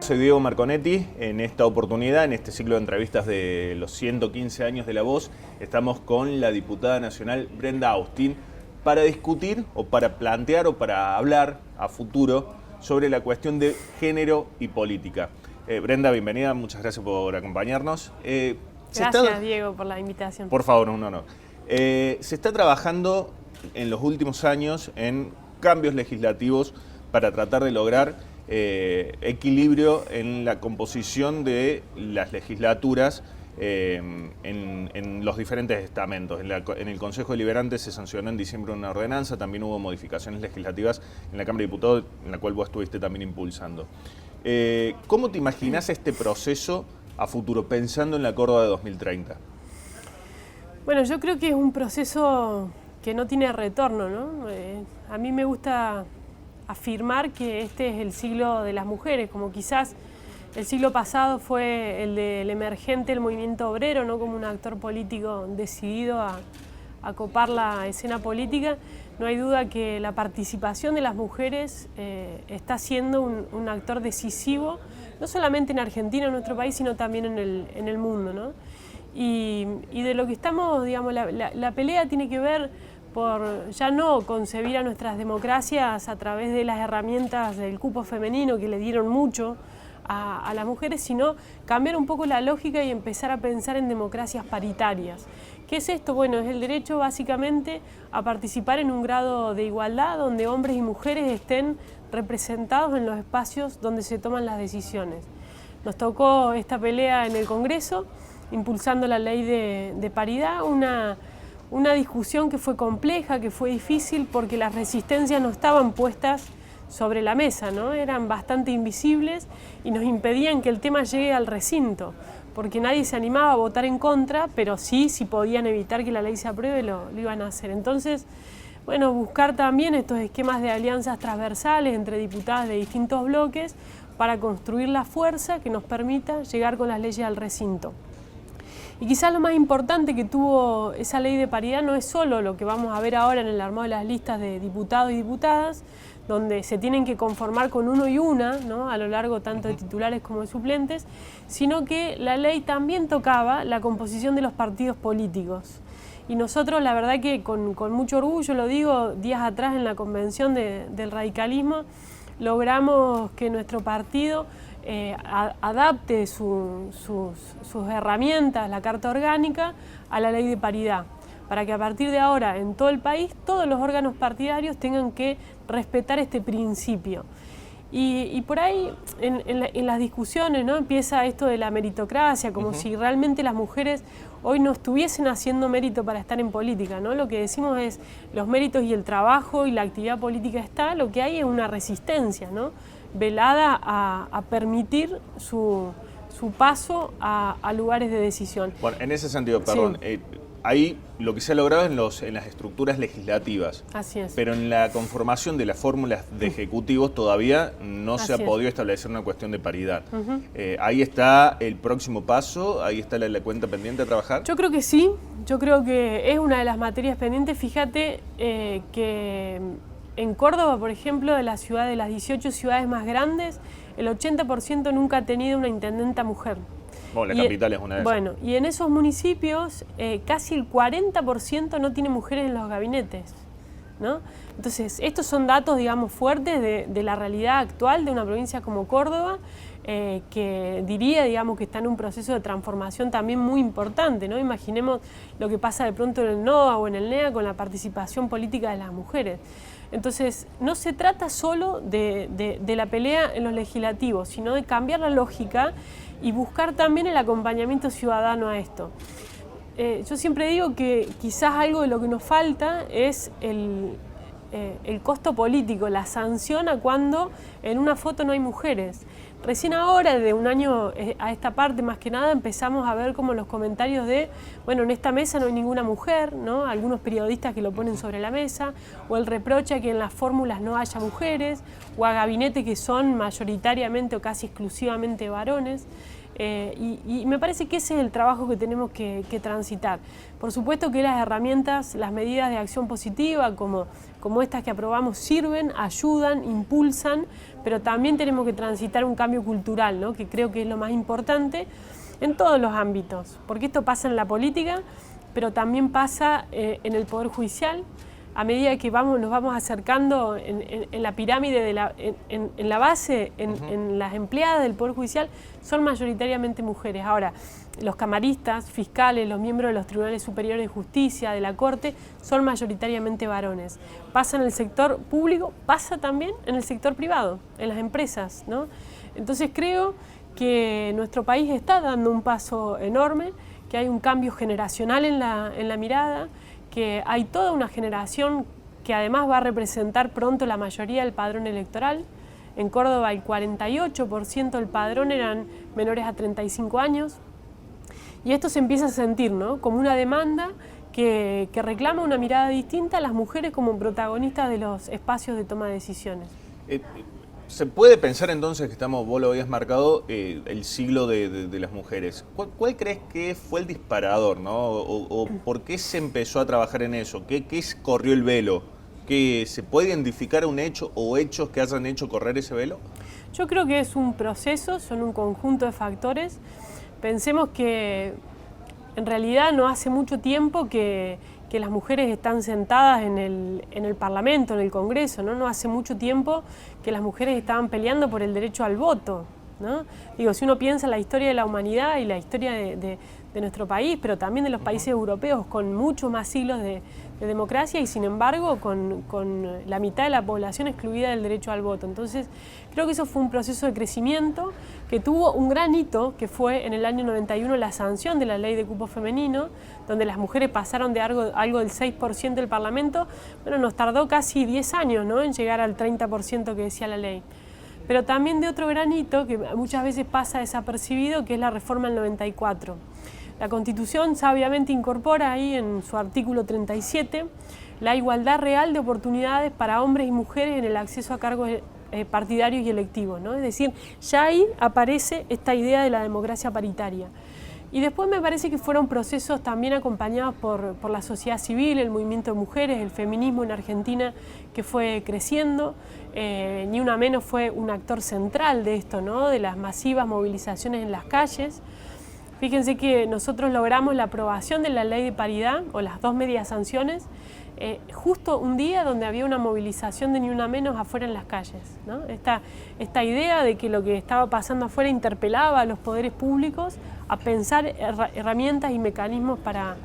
Soy Diego Marconetti. En esta oportunidad, en este ciclo de entrevistas de los 115 años de La Voz, estamos con la diputada nacional Brenda Austin para discutir o para plantear o para hablar a futuro sobre la cuestión de género y política. Brenda, bienvenida, muchas gracias por acompañarnos. Gracias, Diego, por la invitación. Por favor, un honor. Se está trabajando en los últimos años en cambios legislativos para tratar de lograr equilibrio en la composición de las legislaturas en los diferentes estamentos. En el Consejo Deliberante se sancionó en diciembre una ordenanza, también hubo modificaciones legislativas en la Cámara de Diputados, en la cual vos estuviste también impulsando. ¿Cómo te imaginás este proceso a futuro, pensando en la Córdoba de 2030? Bueno, yo creo que es un proceso que no tiene retorno, ¿no? A mí me gusta afirmar que este es el siglo de las mujeres, como quizás el siglo pasado fue el del emergente, el movimiento obrero, ¿no? Como un actor político decidido a copar la escena política. No hay duda que la participación de las mujeres está siendo un actor decisivo, no solamente en Argentina, en nuestro país, sino también en el mundo, ¿no? Y de lo que estamos, digamos, la pelea tiene que ver por ya no concebir a nuestras democracias a través de las herramientas del cupo femenino que le dieron mucho a las mujeres, sino cambiar un poco la lógica y empezar a pensar en democracias paritarias. ¿Qué es esto? Bueno, es el derecho básicamente a participar en un grado de igualdad donde hombres y mujeres estén representados en los espacios donde se toman las decisiones. Nos tocó esta pelea en el Congreso, impulsando la ley de paridad, una discusión que fue compleja, que fue difícil porque las resistencias no estaban puestas sobre la mesa, ¿no? Eran bastante invisibles y nos impedían que el tema llegue al recinto, porque nadie se animaba a votar en contra, pero sí, si podían evitar que la ley se apruebe, lo iban a hacer. Entonces, bueno, buscar también estos esquemas de alianzas transversales entre diputadas de distintos bloques para construir la fuerza que nos permita llegar con las leyes al recinto. Y quizás lo más importante que tuvo esa ley de paridad no es solo lo que vamos a ver ahora en el armado de las listas de diputados y diputadas, donde se tienen que conformar con uno y una, ¿no? A lo largo tanto de titulares como de suplentes, sino que la ley también tocaba la composición de los partidos políticos. Y nosotros, la verdad que con mucho orgullo, lo digo, días atrás en la convención del radicalismo, logramos que nuestro partido adapte sus herramientas, la Carta Orgánica, a la ley de paridad, para que a partir de ahora en todo el país todos los órganos partidarios tengan que respetar este principio. Y por ahí en las discusiones, ¿no? Empieza esto de la meritocracia, como si realmente las mujeres hoy no estuviesen haciendo mérito para estar en política, ¿no? Lo que decimos es los méritos y el trabajo y la actividad política está, lo que hay es una resistencia, ¿no? Velada a permitir su paso a lugares de decisión. Bueno, en ese sentido, perdón, sí. Ahí lo que se ha logrado en las estructuras legislativas. Así es. Pero en la conformación de las fórmulas de ejecutivos todavía no se ha podido establecer una cuestión de paridad. Ahí está el próximo paso, ahí está la cuenta pendiente a trabajar. Yo creo que sí, yo creo que es una de las materias pendientes. Fíjate que en Córdoba, por ejemplo, de las 18 ciudades más grandes, el 80% nunca ha tenido una intendenta mujer. Bueno, la capital es una de esas. Bueno, y en esos municipios casi el 40% no tiene mujeres en los gabinetes, ¿no? Entonces, estos son datos, digamos, fuertes de la realidad actual de una provincia como Córdoba, que diría, digamos, que está en un proceso de transformación también muy importante, ¿no? Imaginemos lo que pasa de pronto en el NOA o en el NEA con la participación política de las mujeres. Entonces, no se trata solo de la pelea en los legislativos, sino de cambiar la lógica y buscar también el acompañamiento ciudadano a esto. Yo siempre digo que quizás algo de lo que nos falta es el costo político, la sanción a cuando en una foto no hay mujeres. Recién ahora, de un año a esta parte, más que nada, empezamos a ver como los comentarios de, bueno, en esta mesa no hay ninguna mujer, ¿no? Algunos periodistas que lo ponen sobre la mesa, o el reproche a que en las fórmulas no haya mujeres, o a gabinetes que son mayoritariamente o casi exclusivamente varones. Y me parece que ese es el trabajo que tenemos que transitar. Por supuesto que las herramientas, las medidas de acción positiva, como estas que aprobamos, sirven, ayudan, impulsan, pero también tenemos que transitar un cambio cultural, ¿no? Que creo que es lo más importante en todos los ámbitos, porque esto pasa en la política, pero también pasa en el Poder Judicial. A medida que nos vamos acercando en la pirámide, en la base, en las empleadas del Poder Judicial, son mayoritariamente mujeres. Ahora, los camaristas, fiscales, los miembros de los tribunales superiores de justicia, de la Corte, son mayoritariamente varones. Pasa en el sector público, pasa también en el sector privado, en las empresas, ¿no? Entonces creo que nuestro país está dando un paso enorme, que hay un cambio generacional en la mirada, que hay toda una generación que además va a representar pronto la mayoría del padrón electoral. En Córdoba el 48% del padrón eran menores a 35 años. Y esto se empieza a sentir, ¿no?, como una demanda que reclama una mirada distinta a las mujeres como protagonistas de los espacios de toma de decisiones. ¿Se puede pensar entonces que vos lo habías marcado, el siglo de las mujeres? ¿Cuál crees que fue el disparador, ¿no? O por qué se empezó a trabajar en eso? ¿Qué corrió el velo? ¿Que se puede identificar un hecho o hechos que hayan hecho correr ese velo? Yo creo que es un proceso, son un conjunto de factores. Pensemos que en realidad no hace mucho tiempo que las mujeres están sentadas en el Parlamento, en el Congreso, ¿no? No hace mucho tiempo que las mujeres estaban peleando por el derecho al voto, ¿no? Digo, si uno piensa en la historia de la humanidad y la historia de nuestro país, pero también de los países europeos con muchos más siglos de democracia y sin embargo con la mitad de la población excluida del derecho al voto. Entonces creo que eso fue un proceso de crecimiento que tuvo un gran hito, que fue en el año 91 la sanción de la ley de cupo femenino, donde las mujeres pasaron de algo del 6% del Parlamento. Bueno, nos tardó casi 10 años, ¿no?, en llegar al 30% que decía la ley. Pero también de otro gran hito que muchas veces pasa desapercibido, que es la reforma del 94. La Constitución sabiamente incorpora ahí en su artículo 37 la igualdad real de oportunidades para hombres y mujeres en el acceso a cargos partidarios y electivos, ¿no? Es decir, ya ahí aparece esta idea de la democracia paritaria. Y después me parece que fueron procesos también acompañados por la sociedad civil, el movimiento de mujeres, el feminismo en Argentina que fue creciendo. Ni Una Menos fue un actor central de esto, ¿no?, de las masivas movilizaciones en las calles. Fíjense que nosotros logramos la aprobación de la ley de paridad, o las 2 medias sanciones, justo un día donde había una movilización de Ni Una Menos afuera en las calles, ¿no? Esta idea de que lo que estaba pasando afuera interpelaba a los poderes públicos a pensar herramientas y mecanismos para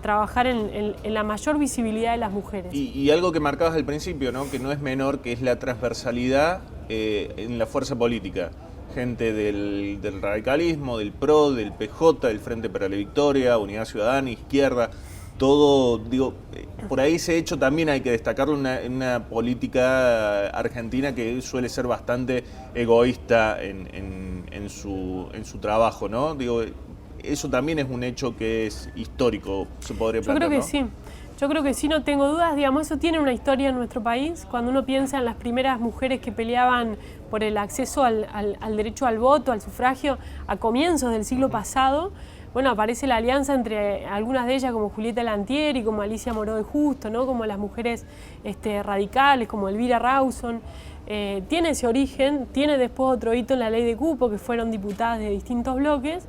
trabajar en la mayor visibilidad de las mujeres. Y algo que marcabas al principio, ¿no?, que no es menor, que es la transversalidad en la fuerza política. Gente del radicalismo, del PRO, del PJ, del Frente para la Victoria, Unidad Ciudadana, Izquierda, todo, digo, por ahí ese hecho también hay que destacarlo en una política argentina que suele ser bastante egoísta en su trabajo, ¿no? Digo, eso también es un hecho que es histórico, se podría plantear, Yo creo que ¿no? sí. Yo creo que sí, no tengo dudas, digamos, eso tiene una historia en nuestro país. Cuando uno piensa en las primeras mujeres que peleaban por el acceso al derecho al voto, al sufragio, a comienzos del siglo pasado, bueno, aparece la alianza entre algunas de ellas como Julieta Lantieri, como Alicia Moró de Justo, ¿no?, como las mujeres radicales, como Elvira Rawson. Tiene ese origen, tiene después otro hito en la ley de cupo, que fueron diputadas de distintos bloques,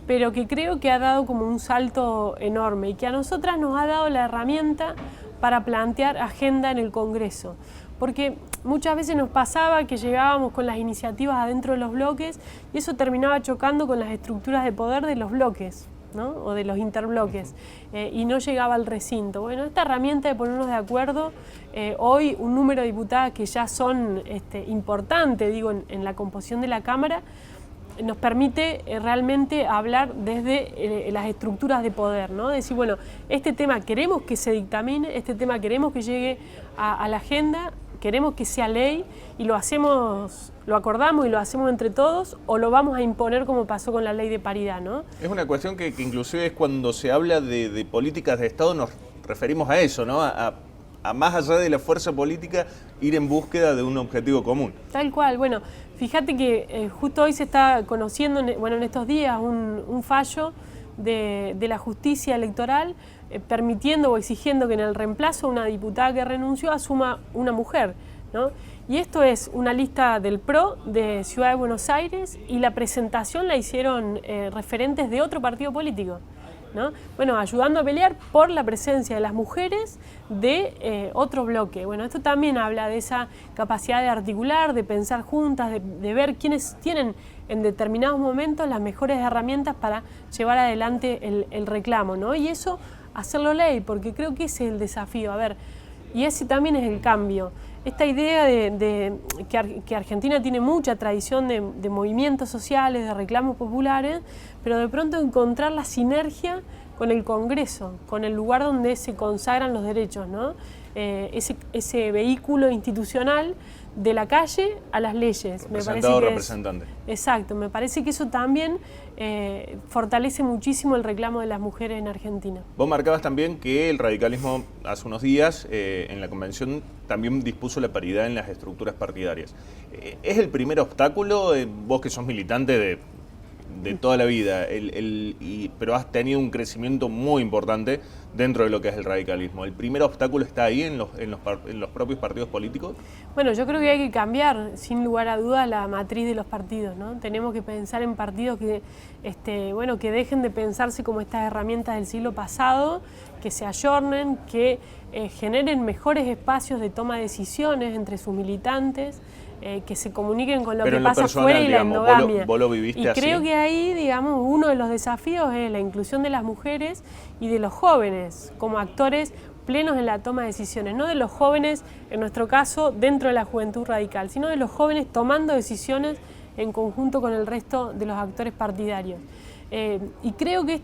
pero que creo que ha dado como un salto enorme y que a nosotras nos ha dado la herramienta para plantear agenda en el Congreso. Porque muchas veces nos pasaba que llegábamos con las iniciativas adentro de los bloques y eso terminaba chocando con las estructuras de poder de los bloques, ¿no?, o de los interbloques, y no llegaba al recinto. Bueno, esta herramienta de ponernos de acuerdo, hoy un número de diputadas que ya son importante, digo, en la composición de la Cámara, nos permite realmente hablar desde las estructuras de poder, ¿no? Decir, bueno, este tema queremos que se dictamine, este tema queremos que llegue a la agenda, queremos que sea ley y lo acordamos y lo hacemos entre todos, o lo vamos a imponer como pasó con la ley de paridad, ¿no? Es una cuestión que inclusive es cuando se habla de políticas de Estado nos referimos a eso, ¿no? A a más allá de la fuerza política, ir en búsqueda de un objetivo común. Tal cual. Bueno, fíjate que justo hoy se está conociendo, en estos días, un fallo de la justicia electoral permitiendo o exigiendo que en el reemplazo una diputada que renunció asuma una mujer, ¿no? Y esto es una lista del PRO de Ciudad de Buenos Aires y la presentación la hicieron referentes de otro partido político, ¿no? Bueno, ayudando a pelear por la presencia de las mujeres de otro bloque. Bueno, esto también habla de esa capacidad de articular, de pensar juntas, de ver quiénes tienen en determinados momentos las mejores herramientas para llevar adelante el reclamo, ¿no? Y eso, hacerlo ley, porque creo que ese es el desafío. A ver, y ese también es el cambio. Esta idea que Argentina tiene mucha tradición de movimientos sociales, de reclamos populares, pero de pronto encontrar la sinergia con el Congreso, con el lugar donde se consagran los derechos, ¿no? Ese vehículo institucional de la calle a las leyes. Representado, representante. Exacto, me parece que eso también fortalece muchísimo el reclamo de las mujeres en Argentina. Vos marcabas también que el radicalismo hace unos días en la convención también dispuso la paridad en las estructuras partidarias. ¿Es el primer obstáculo, vos que sos militante de toda la vida, pero has tenido un crecimiento muy importante dentro de lo que es el radicalismo? ¿El primer obstáculo está ahí en los propios partidos políticos? Bueno, yo creo que hay que cambiar, sin lugar a dudas, la matriz de los partidos, ¿no? Tenemos que pensar en partidos que dejen de pensarse como estas herramientas del siglo pasado, que se ayornen, que generen mejores espacios de toma de decisiones entre sus militantes, que se comuniquen con lo que pasa afuera y la endogamia. ¿Vos lo viviste así? Y creo que ahí, digamos, uno de los desafíos es la inclusión de las mujeres y de los jóvenes como actores plenos en la toma de decisiones, no de los jóvenes, en nuestro caso, dentro de la juventud radical, sino de los jóvenes tomando decisiones en conjunto con el resto de los actores partidarios. Y creo que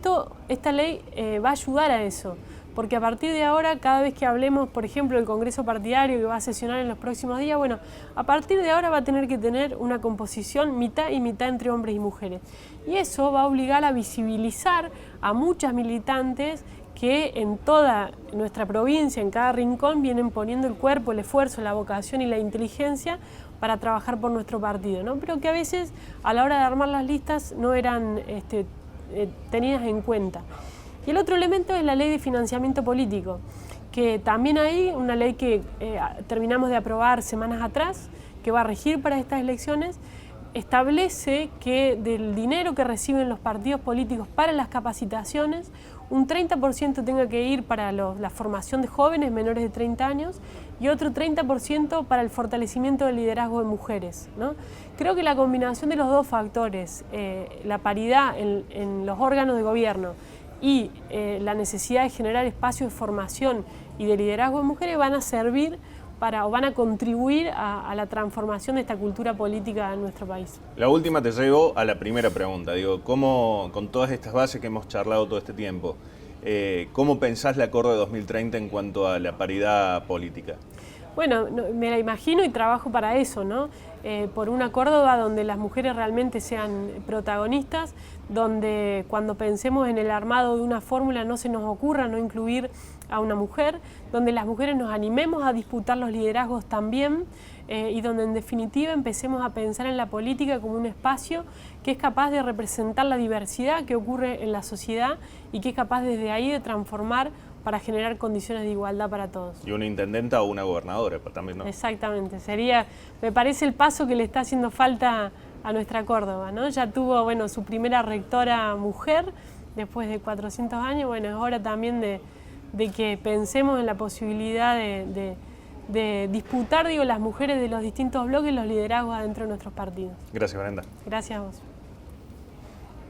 esta ley va a ayudar a eso, porque a partir de ahora, cada vez que hablemos, por ejemplo, del Congreso Partidario que va a sesionar en los próximos días, bueno, a partir de ahora va a tener que tener una composición mitad y mitad entre hombres y mujeres. Y eso va a obligar a visibilizar a muchas militantes que en toda nuestra provincia, en cada rincón, vienen poniendo el cuerpo, el esfuerzo, la vocación y la inteligencia para trabajar por nuestro partido, ¿no? Pero que a veces, a la hora de armar las listas, no eran tenidas en cuenta. Y el otro elemento es la ley de financiamiento político, que también hay una ley que terminamos de aprobar semanas atrás, que va a regir para estas elecciones, establece que del dinero que reciben los partidos políticos para las capacitaciones, un 30% tenga que ir para la formación de jóvenes menores de 30 años y otro 30% para el fortalecimiento del liderazgo de mujeres, ¿no? Creo que la combinación de los dos factores, la paridad en los órganos de gobierno y la necesidad de generar espacios de formación y de liderazgo de mujeres van a servir van a contribuir a la transformación de esta cultura política en nuestro país. La última te llevo a la primera pregunta. Digo, ¿cómo, con todas estas bases que hemos charlado todo este tiempo, cómo pensás la Córdoba de 2030 en cuanto a la paridad política? Bueno, me la imagino y trabajo para eso, ¿no? Por una Córdoba donde las mujeres realmente sean protagonistas, donde cuando pensemos en el armado de una fórmula no se nos ocurra no incluir a una mujer, donde las mujeres nos animemos a disputar los liderazgos también y donde en definitiva empecemos a pensar en la política como un espacio que es capaz de representar la diversidad que ocurre en la sociedad y que es capaz desde ahí de transformar para generar condiciones de igualdad para todos. Y una intendenta o una gobernadora también, ¿no? Exactamente, me parece el paso que le está haciendo falta a nuestra Córdoba, ¿no? Ya tuvo, bueno, su primera rectora mujer después de 400 años, bueno, es hora también de que pensemos en la posibilidad de disputar, las mujeres de los distintos bloques los liderazgos adentro de nuestros partidos. Gracias, Brenda. Gracias a vos.